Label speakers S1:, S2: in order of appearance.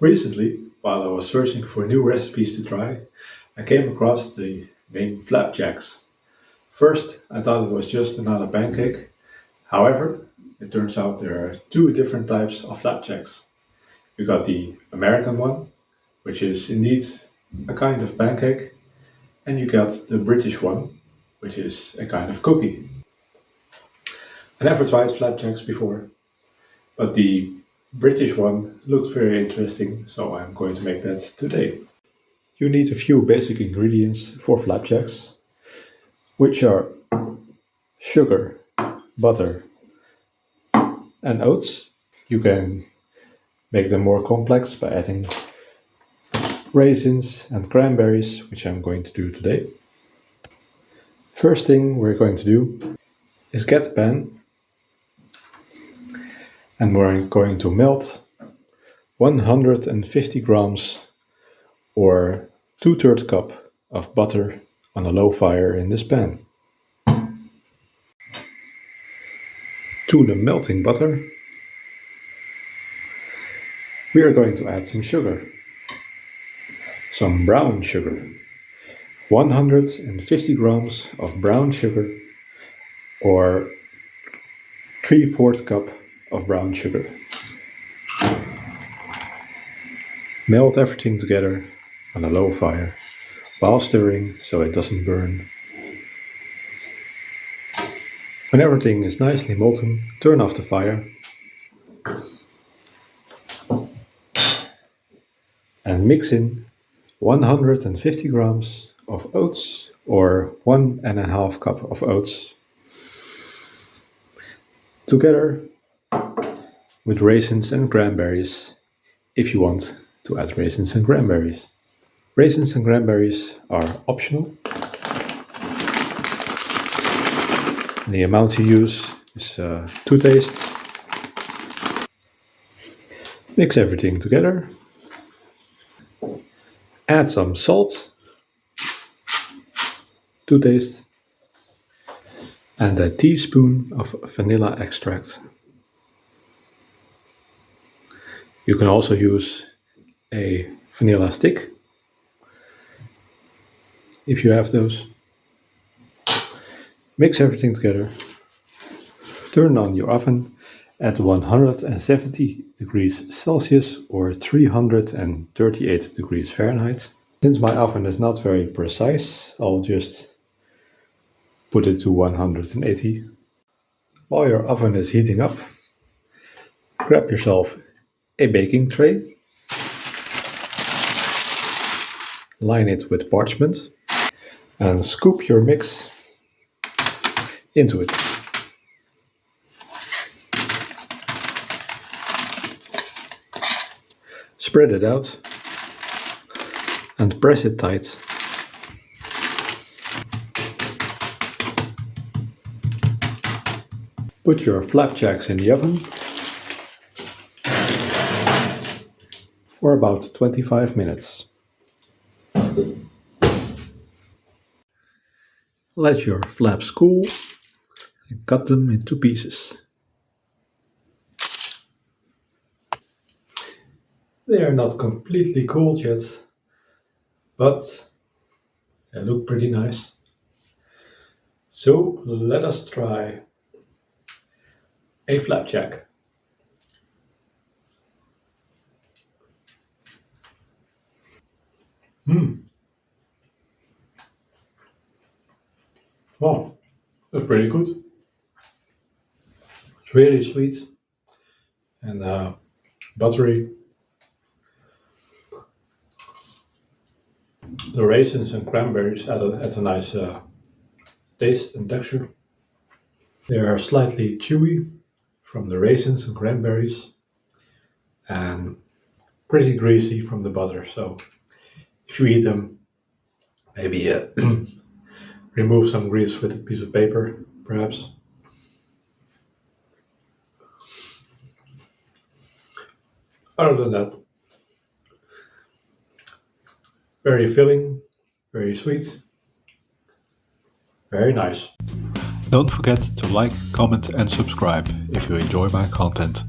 S1: Recently, while I was searching for new recipes to try, I came across the name Flapjacks. First, I thought it was just another pancake. However, it turns out there are two different types of flapjacks. You got the American one, which is indeed a kind of pancake, and you got the British one, which is a kind of cookie. I never tried flapjacks before, but the British one looks very interesting, so I'm going to make that today. You need a few basic ingredients for flapjacks, which are sugar, butter, and oats. You can make them more complex by adding raisins and cranberries, which I'm going to do today. First thing we're going to do is get a pan, and we're going to melt 150 grams or 2/3 cup of butter on a low fire in this pan. To the melting butter, we are going to add some sugar, some brown sugar, 150 grams of brown sugar or 3/4 cup of brown sugar. Melt everything together on a low fire while stirring so it doesn't burn. When everything is nicely molten, turn off the fire and mix in 150 grams of oats or 1.5 cup of oats together with raisins and cranberries if you want to add raisins and cranberries. Raisins and cranberries are optional. The amount you use is to taste. Mix everything together. Add some salt to taste and a teaspoon of vanilla extract. You can also use a vanilla stick if you have those. Mix everything together. Turn on your oven at 170 degrees Celsius or 338 degrees Fahrenheit. Since my oven is not very precise, I'll just put it to 180. While your oven is heating up, grab yourself a baking tray, line it with parchment, and scoop your mix into it. Spread it out and press it tight. Put your flapjacks in the oven for about 25 minutes. Let your flaps cool and cut them into pieces. They are not completely cooled yet, but they look pretty nice. So let us try a flapjack. Wow, that's pretty good. It's really sweet and buttery. The raisins and cranberries add a nice taste and texture. They are slightly chewy from the raisins and cranberries and pretty greasy from the butter. So if you eat them, maybe remove some grease with a piece of paper, perhaps. Other than that, very filling, very sweet, very nice. Don't forget to like, comment and subscribe if you enjoy my content.